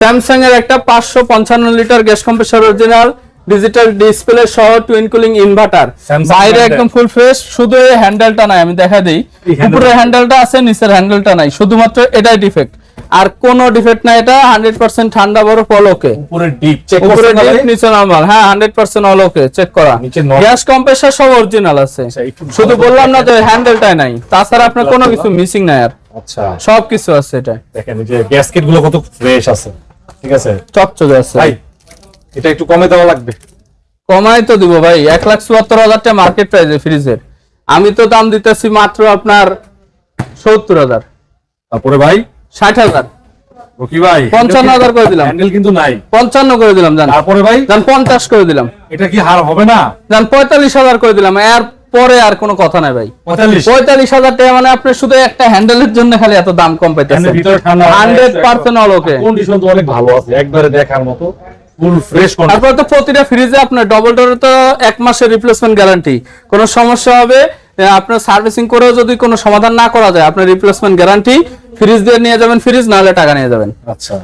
Samsung এর একটা 555 litre gas compressor original digital display সহ টুইন কুলিং ইনভার্টার, বাইরে একদম ফুল ফ্রেশ। শুধু এই হ্যান্ডেলটা নাই, আমি দেখা দেই। উপরের হ্যান্ডেলটা আছে, নিচের হ্যান্ডেলটা নাই, শুধুমাত্র এটাই ডিফেক্ট, আর কোনো ডিফেক্ট নাই। এটা 100% ঠান্ডা বরফ অল ওকে। উপরে ডিপ চেক উপরে করতে ডিপ, নিচে নরমাল। হ্যাঁ 100% অল ওকে, চেক করা। গ্যাস কম্প্রেসর সব অরিজিনাল আছে, শুধু বললাম না যে হ্যান্ডেলটাই নাই, তাছাড়া আপনার কোনো কিছু মিসিং নাই। আর আচ্ছা সব কিছু আছে। এটা দেখেন এই যে গ্যাসকেট গুলো কত ফ্রেশ আছে, ঠিক আছে চকচকে আছে ভাই। এটা একটু কমে দেওয়া লাগবে। কমাই তো দিব ভাই, 1,74,000 টাকা মার্কেট প্রাইসে ফ্রিজের, আমি তো দাম দিতেছি মাত্র আপনার 70,000। তারপরে ভাই 60,000, রকি ভাই 55,000 করে দিলাম। হ্যান্ডেল কিন্তু নাই, 55 করে দিলাম। জান তারপরে ভাই 50 করে দিলাম। এটা কি হার হবে না? 45,000 করে দিলাম। এর পরে আর কোনো কথা নাই ভাই। 45,000 টাকা মানে আপনি শুধু একটা হ্যান্ডেলের জন্য খালি এত দাম কম পাইতেছেন। 100% অল ওকে, কন্ডিশন তো অনেক ভালো আছে, একবারে দেখার মতো ফুল ফ্রেশ কন্ডিশন। তারপর তো প্রতিটা ফ্রিজে আপনার ডবল ডোরে তো 1 মাসের রিপ্লেসমেন্ট গ্যারান্টি। কোনো সমস্যা হবে আপনার সার্ভিসিং করেও যদি কোনো সমাধান না করা যায়, আপনার রিপ্লেসমেন্ট গ্যারান্টি। ফ্রিজ দিয়ে নিয়ে যাবেন ফ্রিজ, নাহলে টাকা নিয়ে যাবেন। আচ্ছা